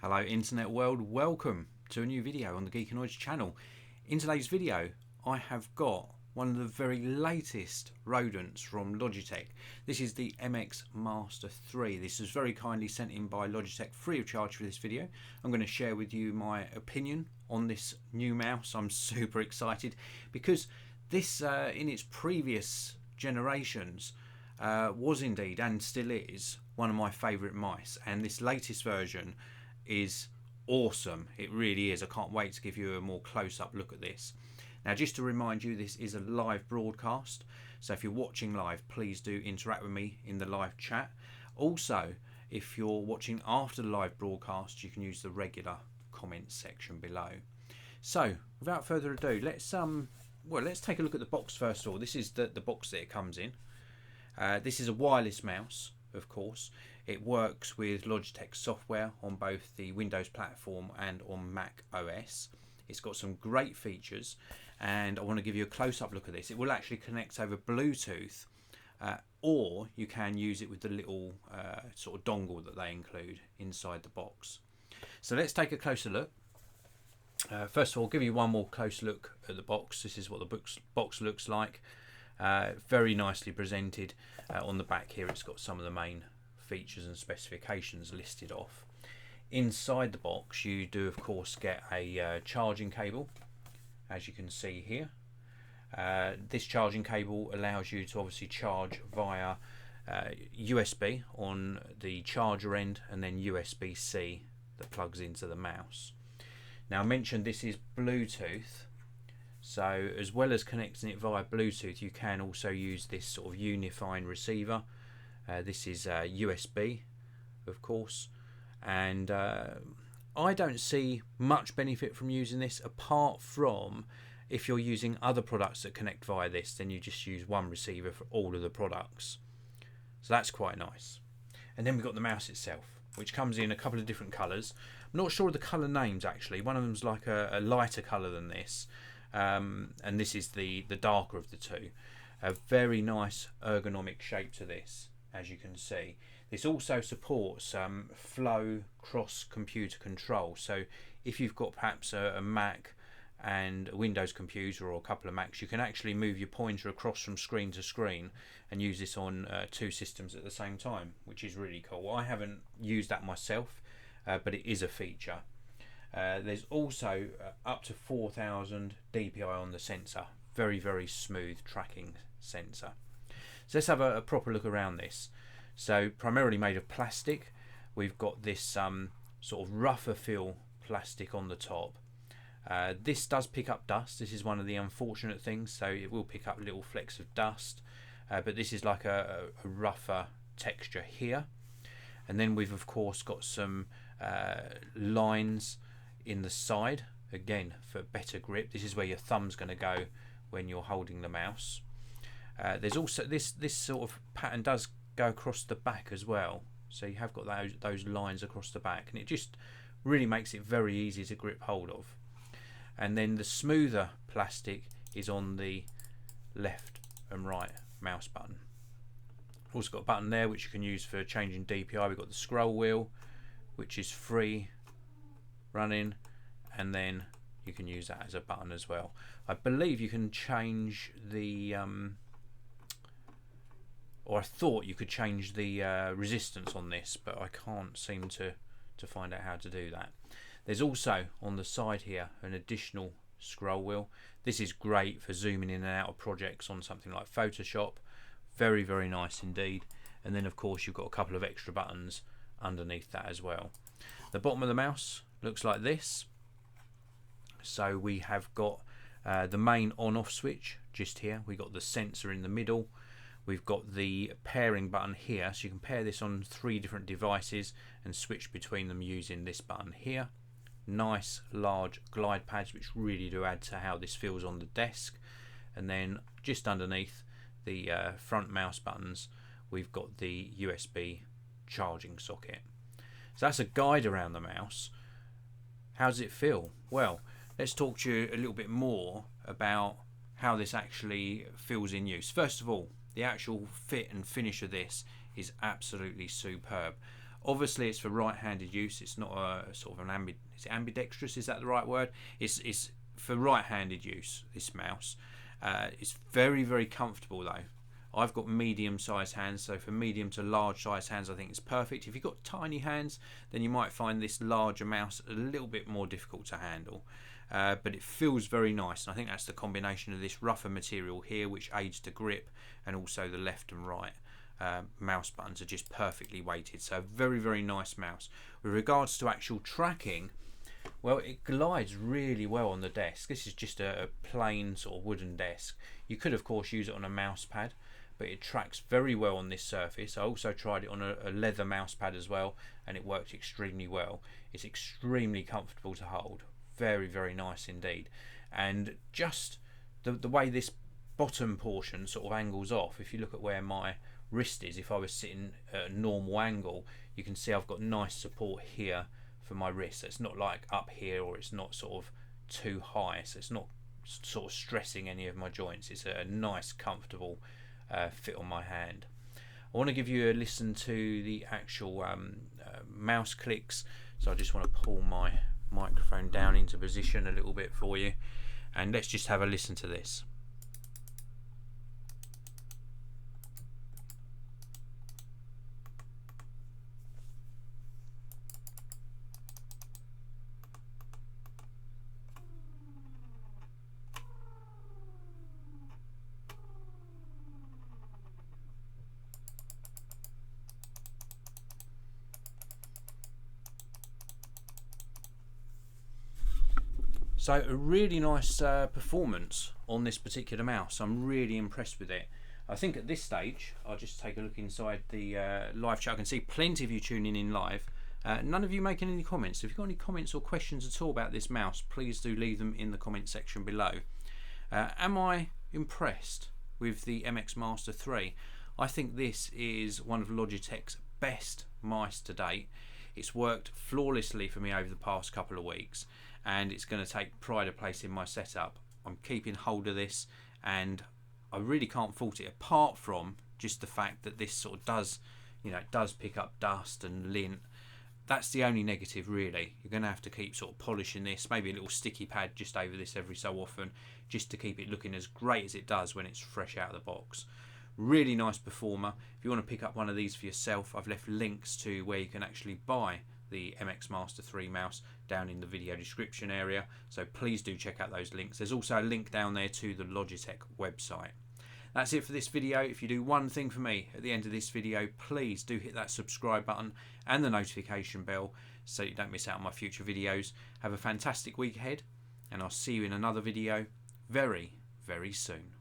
Hello internet world, welcome to a new video on the Geekanoids channel. In today's video I have got one of the very latest rodents from Logitech. This is the MX Master 3. This was very kindly sent in by Logitech free of charge for this video. I'm going to share with you my opinion on this new mouse. I'm super excited because this in its previous generations was indeed and still is one of my favourite mice, and this latest version is awesome. It really is. I can't wait to give you a more close-up look at this. Now, just to remind you, this is a live broadcast, so if you're watching live, please do interact with me in the live chat. Also, if you're watching after the live broadcast, you can use the regular comments section below. So without further ado, let's take a look at the box first of all. This is the box that it comes in. This is a wireless mouse, of course. It works with Logitech software on both the Windows platform and on Mac OS. It's got some great features, and I want to give you a close-up look at this. It will actually connect over Bluetooth, or you can use it with the little sort of dongle that they include inside the box. So let's take a closer look. First of all, I'll give you one more close look at the box. This is what the box looks like. Very nicely presented. On the back here, it's got some of the main features and specifications listed off. Inside the box, you do of course get a charging cable, as you can see here. This charging cable allows you to obviously charge via USB on the charger end, and then USB-C that plugs into the mouse. Now, I mentioned this is Bluetooth, so as well as connecting it via Bluetooth, you can also use this sort of unifying receiver. This is USB, of course, and I don't see much benefit from using this, apart from if you're using other products that connect via this, then you just use one receiver for all of the products. So that's quite nice. And then we've got the mouse itself, which comes in a couple of different colours. I'm not sure of the colour names actually. One of them's like a lighter colour than this, and this is the darker of the two. A very nice ergonomic shape to this, as you can see. This also supports flow cross computer control, so if you've got perhaps a Mac and a Windows computer or a couple of Macs, you can actually move your pointer across from screen to screen and use this on two systems at the same time, which is really cool. I haven't used that myself, but it is a feature. There's also up to 4000 dpi on the sensor. Very, very smooth tracking sensor. So let's have a proper look around this. So primarily made of plastic. We've got this sort of rougher feel plastic on the top. This does pick up dust. This is one of the unfortunate things, so it will pick up little flecks of dust, but this is like a rougher texture here. And then we've of course got some lines in the side, again for better grip. This is where your thumb's going to go when you're holding the mouse. There's also this sort of pattern does go across the back as well, so you have got those lines across the back, and it just really makes it very easy to grip hold of. And then the smoother plastic is on the left and right mouse button. Also got a button there which you can use for changing DPI. We've got the scroll wheel, which is free running, and then you can use that as a button as well. I believe you can change the or I thought you could change the resistance on this, but I can't seem to find out how to do that. There's also on the side here an additional scroll wheel. This is great for zooming in and out of projects on something like Photoshop. Very, very nice indeed. And then of course you've got a couple of extra buttons underneath that as well. The bottom of the mouse looks like this. So we have got the main on-off switch just here. We've got the sensor in the middle. We've got the pairing button here, so you can pair this on 3 different devices and switch between them using this button here. Nice large glide pads which really do add to how this feels on the desk. And then just underneath the front mouse buttons, we've got the USB charging socket. So that's a guide around the mouse. How does it feel? Well, let's talk to you a little bit more about how this actually feels in use. First of all, the actual fit and finish of this is absolutely superb. Obviously it's for right-handed use. It's not a sort of an is it ambidextrous, is that the right word? It's for right-handed use, this mouse. It's very, very comfortable though. I've got medium-sized hands, so for medium to large-sized hands I think it's perfect. If you've got tiny hands, then you might find this larger mouse a little bit more difficult to handle. But it feels very nice, and I think that's the combination of this rougher material here, which aids to grip, and also the left and right mouse buttons are just perfectly weighted. So very, very nice mouse. With regards to actual tracking, well, it glides really well on the desk. This is just a plain sort of wooden desk. You could of course use it on a mouse pad, but it tracks very well on this surface. I also tried it on a leather mouse pad as well, and it worked extremely well. It's extremely comfortable to hold. Very, very nice indeed. And just the way this bottom portion sort of angles off, if you look at where my wrist is, if I was sitting at a normal angle, you can see I've got nice support here for my wrist. It's not like up here, or it's not sort of too high, so it's not sort of stressing any of my joints. It's a nice comfortable fit on my hand. I want to give you a listen to the actual mouse clicks, so I just want to pull my microphone down into position a little bit for you, and let's just have a listen to this. So a really nice performance on this particular mouse. I'm really impressed with it. I think at this stage, I'll just take a look inside the live chat. I can see plenty of you tuning in live. None of you making any comments. If you've got any comments or questions at all about this mouse, please do leave them in the comment section below. Am I impressed with the MX Master 3? I think this is one of Logitech's best mice to date. It's worked flawlessly for me over the past couple of weeks, and it's going to take pride of place in my setup. I'm keeping hold of this, and I really can't fault it, apart from just the fact that this sort of does, you know, it does pick up dust and lint. That's the only negative really. You're going to have to keep sort of polishing this, maybe a little sticky pad just over this every so often, just to keep it looking as great as it does when it's fresh out of the box. Really nice performer. If you want to pick up one of these for yourself, I've left links to where you can actually buy the MX Master 3 mouse down in the video description area, so please do check out those links. There's also a link down there to the Logitech website. That's it for this video. If you do one thing for me at the end of this video, please do hit that subscribe button and the notification bell so you don't miss out on my future videos. Have a fantastic week ahead, and I'll see you in another video very, very soon.